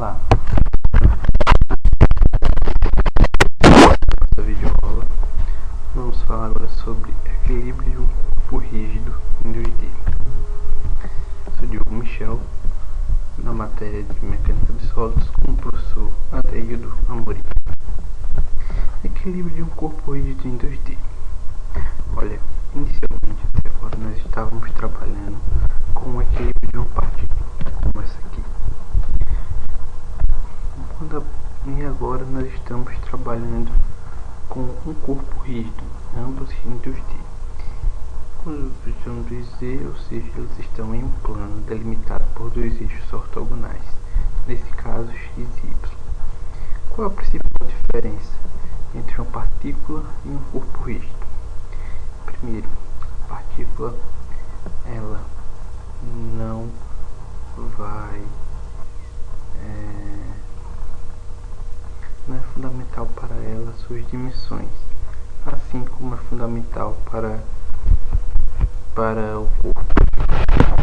Olá, nessa videoaula vamos falar agora sobre equilíbrio de um corpo rígido em 2D. Sou Diogo Michel, na matéria de Mecânica de Sólidos, com o professor Adeildo Amorim. Equilíbrio de um corpo rígido em 2D. Olha, inicialmente até agora nós estávamos trabalhando com o equilíbrio de uma partícula, como essa aqui. E agora nós estamos trabalhando com um corpo rígido, ambos em 2D. Quando estão 2D, ou seja, eles estão em um plano delimitado por dois eixos ortogonais, nesse caso x e y. Qual a principal diferença entre uma partícula e um corpo rígido? Primeiro, a partícula ela não é fundamental para ela suas dimensões, assim como é fundamental para o corpo,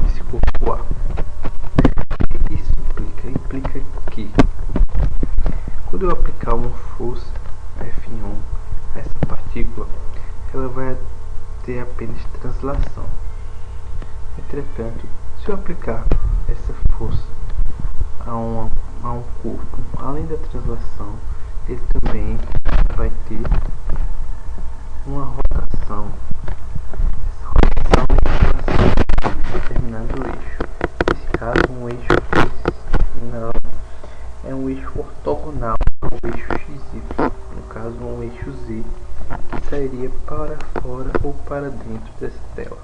esse corpo A. O que isso implica? Implica que quando eu aplicar uma força F1 a essa partícula, ela vai ter apenas translação. Entretanto, se eu aplicar essa força a um corpo, além da translação, ele também vai ter uma rotação. Essa rotação é em determinado eixo. Nesse caso, um eixo é um eixo ortogonal ao eixo XY, no caso um eixo Z, que sairia para fora ou para dentro dessa tela.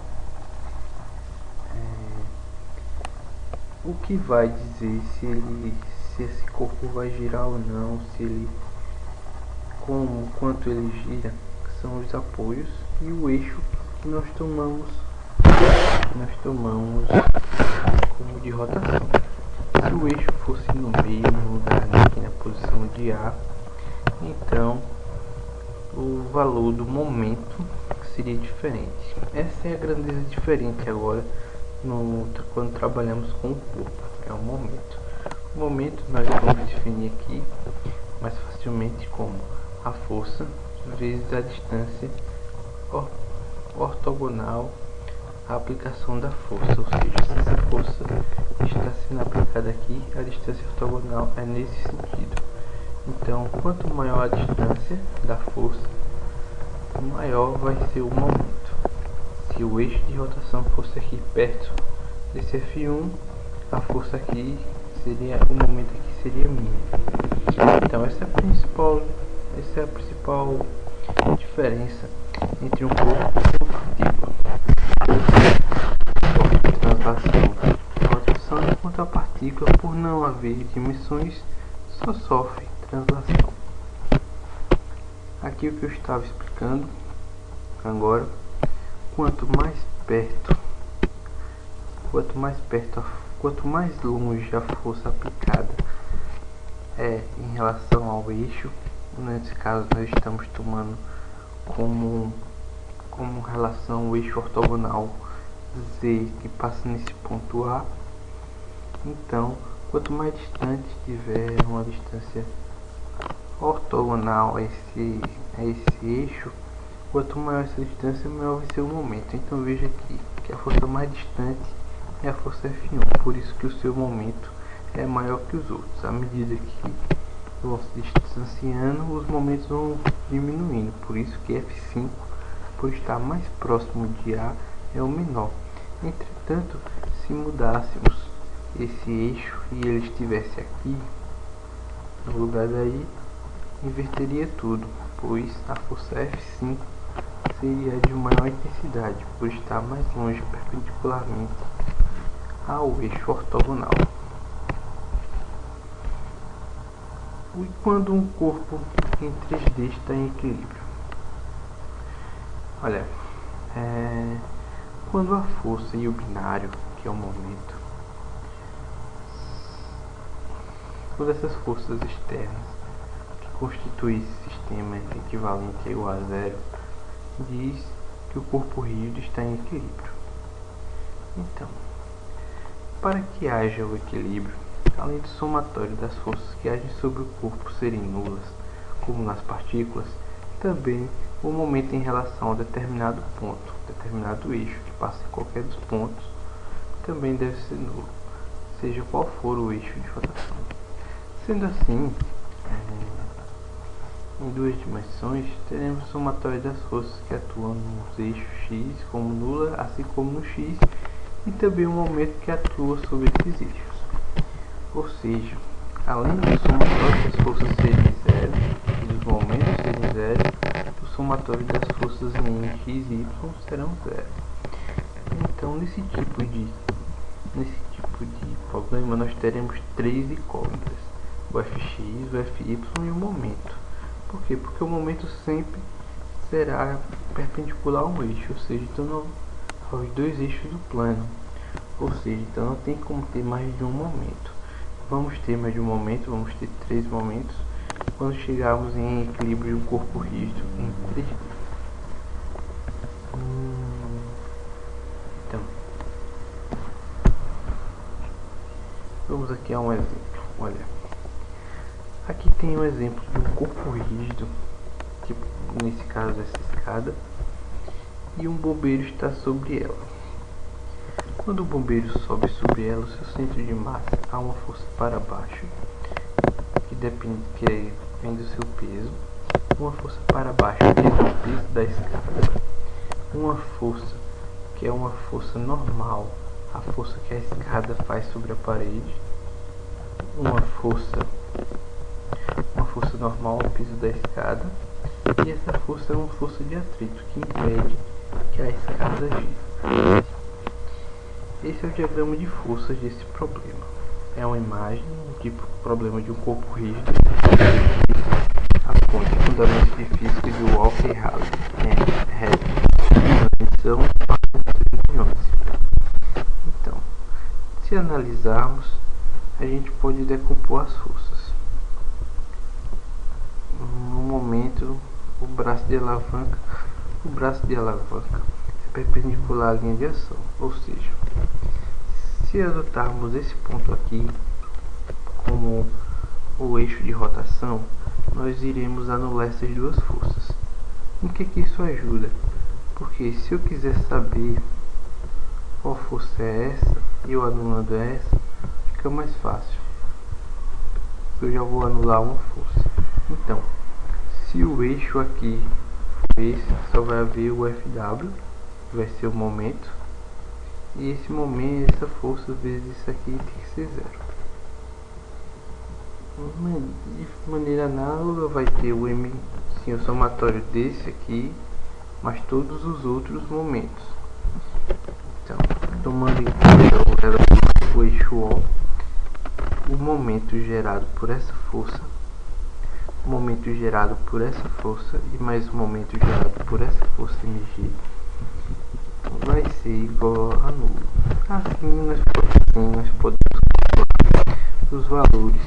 O que vai dizer se esse corpo vai girar ou não, quanto ele gira, são os apoios e o eixo que nós tomamos como de rotação. Se o eixo fosse no meio, no lugar aqui na posição de A, então o valor do momento seria diferente. Essa é a grandeza diferente agora quando trabalhamos com o corpo, é o momento. O momento nós vamos definir aqui mais facilmente como a força vezes a distância ortogonal à aplicação da força, ou seja, se essa força está sendo aplicada aqui, a distância ortogonal é nesse sentido. Então, quanto maior a distância da força, maior vai ser o momento. Se o eixo de rotação fosse aqui perto desse F1, a força aqui seria, o momento aqui seria mínimo. Então essa é a principal diferença entre um corpo e uma partícula. A rotação, enquanto a partícula, por não haver dimensões, só sofre translação. Aqui o que eu estava explicando agora, quanto mais longe a força aplicada é em relação ao eixo, nesse caso nós estamos tomando como relação o eixo ortogonal Z que passa nesse ponto A. Então, quanto mais distante tiver uma distância ortogonal a esse eixo, quanto maior essa distância, maior vai ser o momento. Então veja aqui que a força mais distante é a força F1, por isso que o seu momento é maior que os outros. À medida que vão se distanciando, os momentos vão diminuindo, por isso que F5, por estar mais próximo de A, é o menor. Entretanto, se mudássemos esse eixo e ele estivesse aqui, no lugar daí, inverteria tudo, pois a força F5 seria de maior intensidade, por estar mais longe perpendicularmente ao eixo ortogonal. E quando um corpo em 3D está em equilíbrio? Olha, quando a força e o binário, que é o momento, quando essas forças externas que constituem esse sistema equivalente a igual a zero, diz que o corpo rígido está em equilíbrio. Então, para que haja o equilíbrio, além do somatório das forças que agem sobre o corpo serem nulas, como nas partículas, também o momento em relação a determinado ponto, determinado eixo que passa em qualquer dos pontos, também deve ser nulo, seja qual for o eixo de rotação. Sendo assim, em duas dimensões, teremos o somatório das forças que atuam nos eixos x como nula, assim como no x, e também o momento que atua sobre esses eixos. Ou seja, além do somatório das forças serem zero e dos momentos serem zero, o somatório das forças em x e y serão zero. Então, nesse tipo de problema, nós teremos três incógnitas: o fx, o fy e o momento. Por quê? Porque o momento sempre será perpendicular a um eixo, ou seja, então aos dois eixos do plano. Ou seja, então não tem como ter mais de um momento. Vamos ter mais de um momento, vamos ter três momentos quando chegarmos em equilíbrio de um corpo rígido em 3D. Então, vamos aqui a um exemplo. Olha, aqui tem um exemplo de um corpo rígido, que nesse caso essa escada, e um bombeiro está sobre ela. Quando o bombeiro sobe sobre ela, o seu centro de massa há uma força para baixo, que vem do seu peso, uma força para baixo que é do peso da escada, uma força que é uma força normal, a força que a escada faz sobre a parede, uma força normal ao piso da escada, e essa força é uma força de atrito que impede que a escada gire. Esse é o diagrama de forças desse problema. É uma imagem, um tipo de problema de um corpo rígido. A fonte Fundamentos de Física de Walker e Halley, edição 2011. Então, se analisarmos, a gente pode decompor as forças. No momento, o braço de alavanca é perpendicular à linha de ação, ou seja, se adotarmos esse ponto aqui como o eixo de rotação, nós iremos anular essas duas forças. Em que isso ajuda? Porque se eu quiser saber qual força é essa, e eu anulando essa, fica mais fácil. Eu já vou anular uma força. Então, se o eixo aqui for esse, só vai haver o FW, que vai ser o momento, e esse momento, essa força vezes isso aqui tem que ser zero. De maneira análoga, vai ter o M, sim, o somatório desse aqui, mas todos os outros momentos. Então, tomando em conta o eixo O, o momento gerado por essa força, o momento gerado por essa força e mais o momento gerado por essa força mg vai ser igual a nulo. Assim nós podemos calcular os valores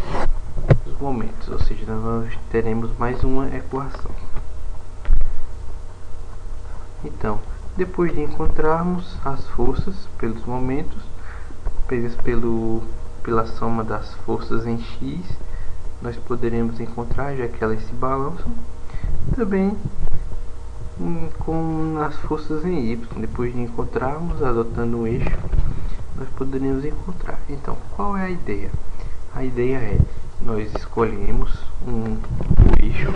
dos momentos, ou seja, nós teremos mais uma equação. Então, depois de encontrarmos as forças pelos momentos, pegas pela soma das forças em x, nós poderemos encontrar, já que elas se balançam, também com as forças em y. Depois de encontrarmos, adotando um eixo, nós poderemos encontrar. Então, qual é a ideia? A ideia é, nós escolhemos um eixo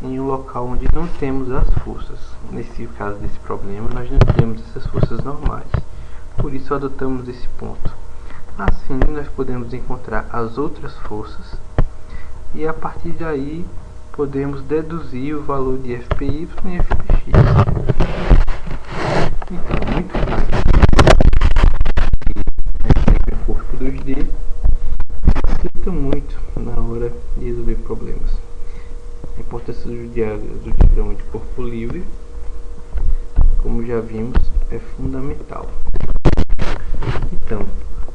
em um local onde não temos as forças. Nesse caso desse problema, nós não temos essas forças normais. Por isso, adotamos esse ponto. Assim, nós podemos encontrar as outras forças e a partir daí podemos deduzir o valor de Fpy e Fpx. Então, muito fácil. Em corpo 2D facilita muito na hora de resolver problemas. A importância do diagrama de corpo livre, como já vimos, é fundamental. Então,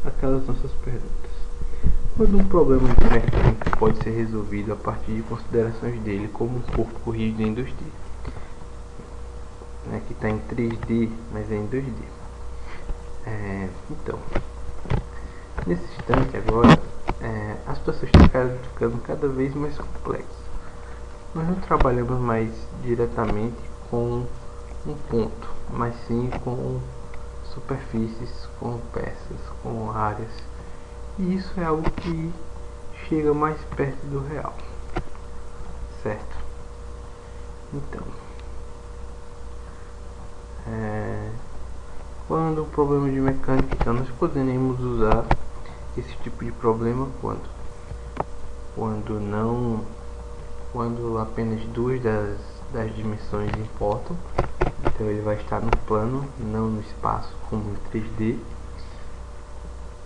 aquelas nossas perguntas. Quando um problema de mecânica pode ser resolvido a partir de considerações dele como um corpo rígido em 2D? Aqui está em 3D, mas é em 2D. Então, nesse instante agora, a situação está ficando cada vez mais complexa. Nós não trabalhamos mais diretamente com um ponto, mas sim com superfícies, com peças, com áreas. E isso é algo que chega mais perto do real, certo? Então, quando o problema de mecânica, então nós poderemos usar esse tipo de problema quando apenas duas das dimensões importam. Então ele vai estar no plano, não no espaço como em 3D.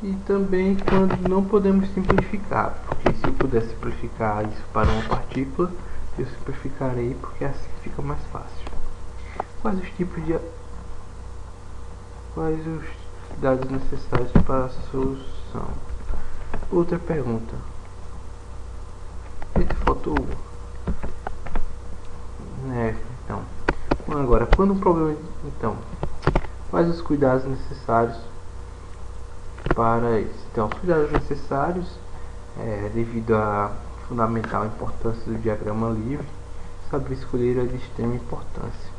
E também quando não podemos simplificar, porque se eu puder simplificar isso para uma partícula, eu simplificarei porque assim fica mais fácil. Quais os dados necessários para a solução? Outra pergunta. Eita, faltou. Então, agora, quando o problema... Então, quais os cuidados necessários para isso? Então, os cuidados necessários, devido à fundamental importância do diagrama livre, saber escolher a de extrema importância,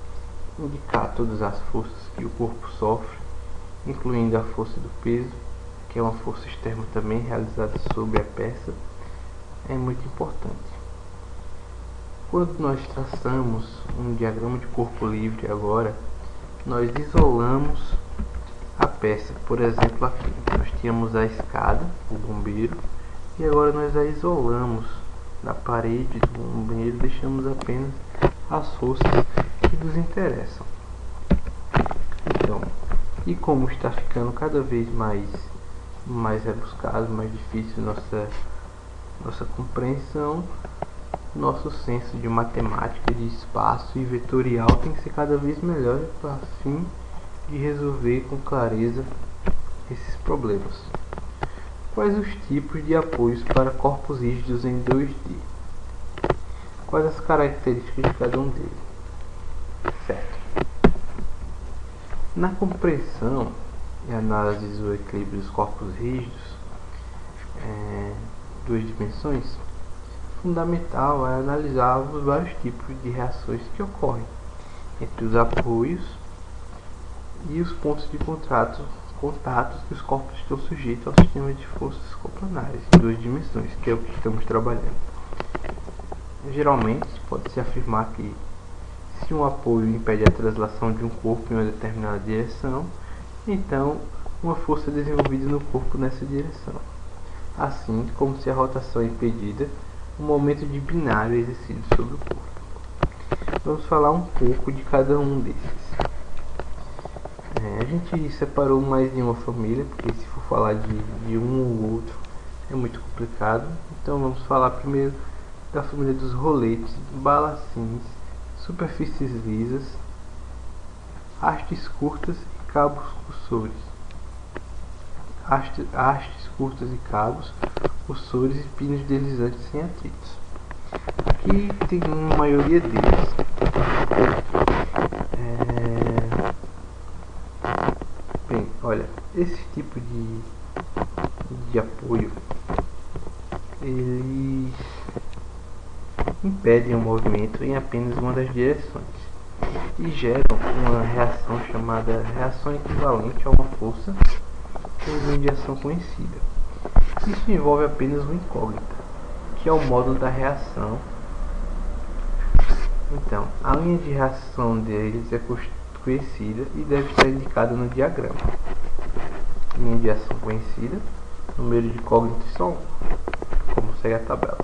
indicar todas as forças que o corpo sofre, incluindo a força do peso, que é uma força externa também realizada sobre a peça, é muito importante. Quando nós traçamos um diagrama de corpo livre agora, nós isolamos a peça. Por exemplo, aqui nós tínhamos a escada, o bombeiro, e agora nós a isolamos da parede do bombeiro, deixamos apenas as forças que nos interessam. Então, e como está ficando cada vez mais rebuscado, mais difícil nossa compreensão, nosso senso de matemática, de espaço e vetorial tem que ser cada vez melhor para fim de resolver com clareza esses problemas. Quais os tipos de apoios para corpos rígidos em 2D? Quais as características de cada um deles? Certo. Na compreensão e análise do equilíbrio dos corpos rígidos, duas dimensões, fundamental é analisar os vários tipos de reações que ocorrem entre os apoios e os pontos de contatos que os corpos estão sujeitos ao sistema de forças coplanares em duas dimensões, que é o que estamos trabalhando. Geralmente, pode-se afirmar que se um apoio impede a translação de um corpo em uma determinada direção, então uma força é desenvolvida no corpo nessa direção. Assim como se a rotação é impedida, um momento de binário é exercido sobre o corpo. Vamos falar um pouco de cada um desses. A gente separou mais de uma família, porque se for falar de um ou outro é muito complicado. Então vamos falar primeiro da família dos roletes, balacins, superfícies lisas, hastes curtas e cabos cursores. Hastes curtas e cabos, cursores e pinos deslizantes sem atritos. Aqui tem uma maioria deles. Bem, olha, esse tipo de apoio, eles impedem o movimento em apenas uma das direções e geram uma reação chamada reação equivalente a uma força com linha de ação conhecida. Isso envolve apenas uma incógnita, que é o módulo da reação. Então, a linha de reação deles é conhecida e deve estar indicada no diagrama. Linha de ação conhecida, número de incógnitos só 1, como segue a tabela.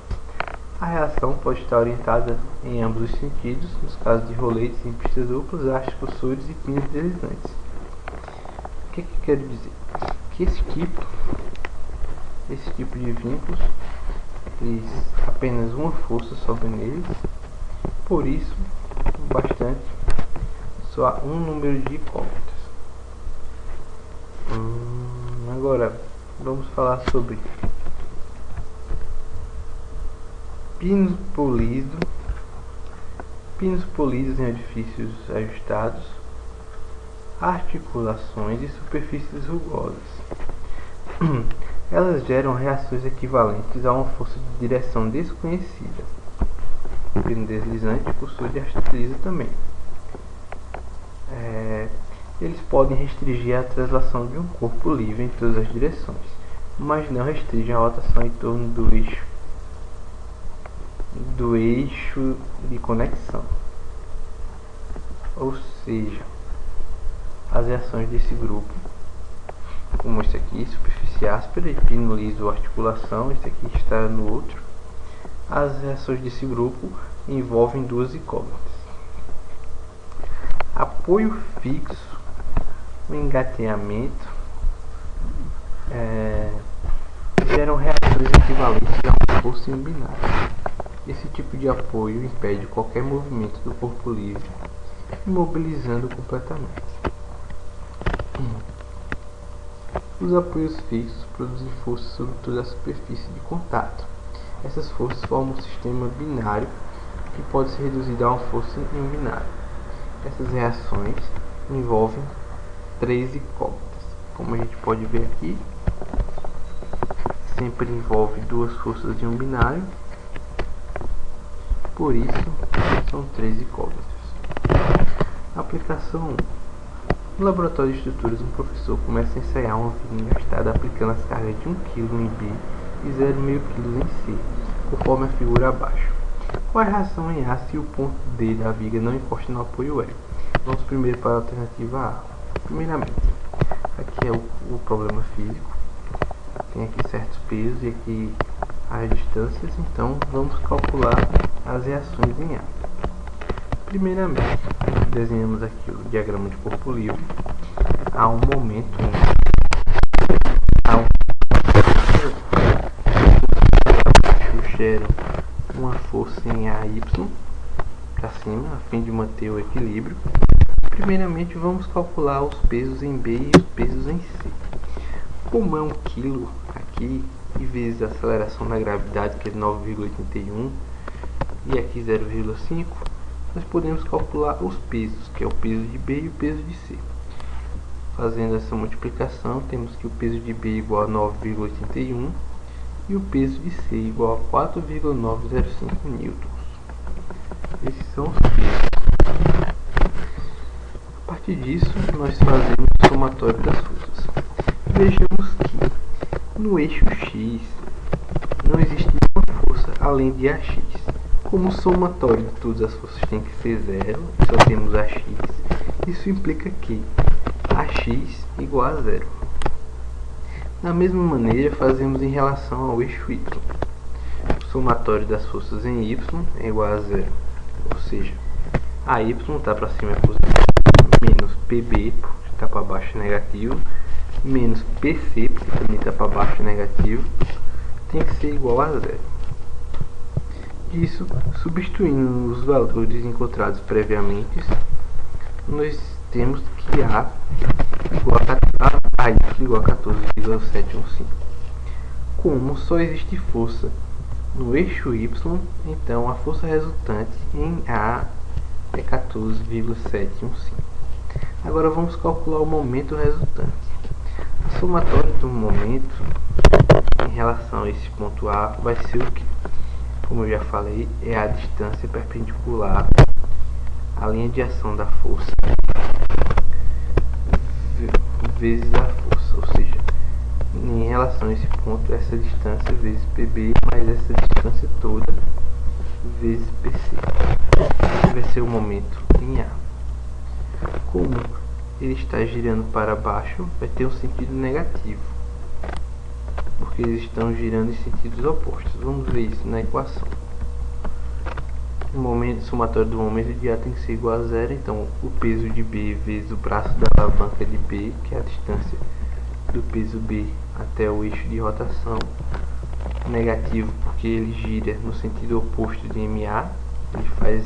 A reação pode estar orientada em ambos os sentidos, nos casos de roletes em pistas duplas, hastes, cursores e pinos deslizantes. O que quero dizer? Que esse tipo de vínculos, apenas uma força sobe neles, por isso, bastante, só há um número de incógnitas. Agora, vamos falar sobre pinos polidos em edifícios ajustados, articulações e superfícies rugosas. Elas geram reações equivalentes a uma força de direção desconhecida. O pino deslizante, por sua vez, utiliza também. Eles podem restringir a translação de um corpo livre em todas as direções, mas não restringem a rotação em torno do eixo de conexão. Ou seja, as reações desse grupo, como este aqui, superfície áspera, e pino liso, articulação, este aqui está no outro. As reações desse grupo envolvem duas incógnitas. Apoio fixo, o engateamento, geram reações equivalentes a uma força em um binário. Esse tipo de apoio impede qualquer movimento do corpo livre, imobilizando completamente. Os apoios fixos produzem força sobre toda a superfície de contato. Essas forças formam um sistema binário que pode ser reduzido a uma força em um binário. Essas reações envolvem três incógnitas. Como a gente pode ver aqui, sempre envolve duas forças em um binário, por isso são três incógnitas. Aplicação 1. No laboratório de estruturas, um professor começa a ensaiar uma viga engastada aplicando as cargas de 1 kg em B e 0,5 kg em C, conforme a figura abaixo. Qual a reação em A se o ponto D da viga não encosta no apoio E? Vamos primeiro para a alternativa A. Primeiramente, aqui é o problema físico, tem aqui certos pesos e aqui as distâncias, então vamos calcular as reações em A. Primeiramente, desenhamos aqui o diagrama de corpo livre. Há um momento gera uma força em AY para cima, a fim de manter o equilíbrio. Primeiramente, vamos calcular os pesos em B e os pesos em C. Como é 1 kg aqui, e vezes a aceleração da gravidade, que é 9,81, e aqui 0,5, nós podemos calcular os pesos, que é o peso de B e o peso de C. Fazendo essa multiplicação, temos que o peso de B igual a 9,81 e o peso de C igual a 4,905 newtons. Esses são os pesos. A partir disso, nós fazemos o somatório das forças. Vejamos que no eixo X não existe nenhuma força além de AX. Como o somatório de todas as forças tem que ser zero, só temos AX, isso implica que AX igual a zero. Da mesma maneira, fazemos em relação ao eixo Y. O somatório das forças em Y é igual a zero, ou seja, AY está para cima é positivo, menos PB, porque está para baixo é negativo, menos PC, porque também está para baixo é negativo, tem que ser igual a zero. Isso, substituindo os valores encontrados previamente, nós temos que A igual a 14,715. Como só existe força no eixo Y, então a força resultante em A é 14,715. Agora vamos calcular o momento resultante. A somatória do momento em relação a esse ponto A vai ser o que? Como eu já falei, é a distância perpendicular à linha de ação da força vezes a força, ou seja, em relação a esse ponto, essa distância vezes PB mais essa distância toda vezes PC. Esse vai ser o momento em A. Como ele está girando para baixo, vai ter um sentido negativo, porque eles estão girando em sentidos opostos. Vamos ver isso na equação. O somatório do momento de A tem que ser igual a zero, então o peso de B vezes o braço da alavanca de B, que é a distância do peso B até o eixo de rotação, negativo porque ele gira no sentido oposto de MA, ele faz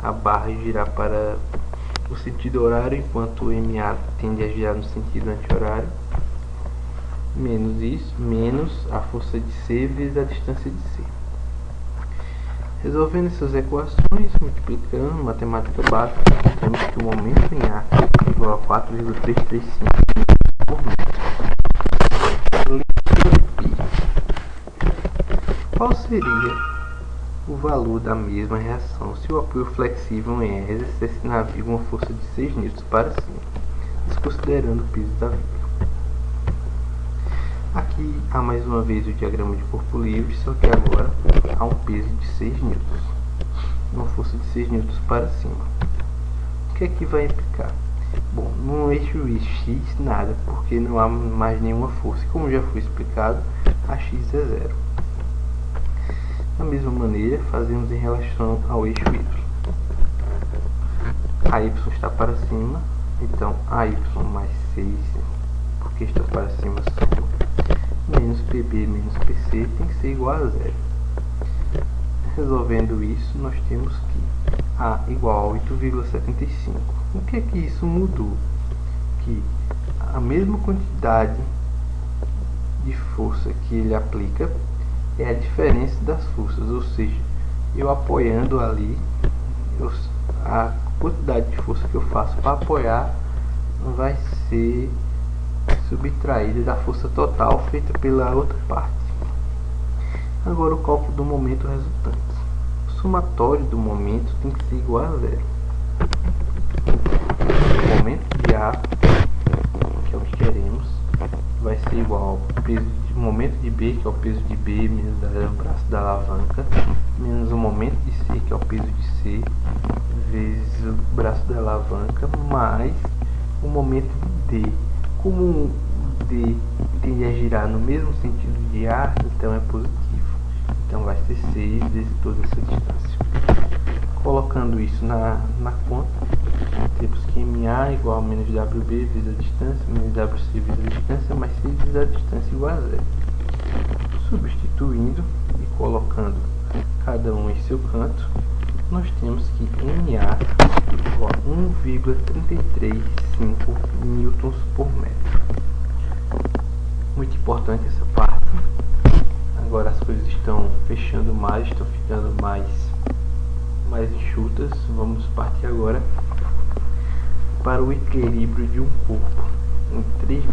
a barra girar para o sentido horário, enquanto o MA tende a girar no sentido anti-horário, menos isso, menos a força de C vezes a distância de C. Resolvendo essas equações, multiplicando matemática básica, temos que o momento em A é igual a 4,335 por metro. Qual seria o valor da mesma reação se o apoio flexível em E exercesse na viga uma força de 6 N para cima, desconsiderando o peso da viga? Aqui há mais uma vez o diagrama de corpo livre, só que agora há um peso de 6 N, uma força de 6 N para cima. O que é que vai implicar? Bom, no eixo X nada, porque não há mais nenhuma força, e como já foi explicado, a X é zero. Da mesma maneira, fazemos em relação ao eixo Y. A Y está para cima, então AY mais 6, porque está para cima, menos PB menos PC tem que ser igual a zero. Resolvendo isso, nós temos que A igual a 8,75. O que é que isso mudou? Que a mesma quantidade de força que ele aplica é a diferença das forças, ou seja, eu apoiando ali, a quantidade de força que eu faço para apoiar vai ser subtraída da força total feita pela outra parte. Agora o cálculo do momento resultante. O somatório do momento tem que ser igual a zero. O momento de A, que é o que queremos, vai ser igual ao peso de momento de B, que é o peso de B, menos o braço da alavanca, menos o momento de C, que é o peso de C, vezes o braço da alavanca, mais o momento de D. Como o D tende a girar no mesmo sentido de A, então é positivo. Então vai ser 6 vezes toda essa distância. Colocando isso na conta, temos que MA igual a menos WB vezes a distância, menos WC vezes a distância, mais 6 vezes a distância igual a zero. Substituindo e colocando cada um em seu canto, nós temos que MA igual a 1,335 newtons por metro. Muito importante essa parte. Agora as coisas estão fechando mais, estão ficando mais enxutas. Vamos partir agora para o equilíbrio de um corpo em 3D.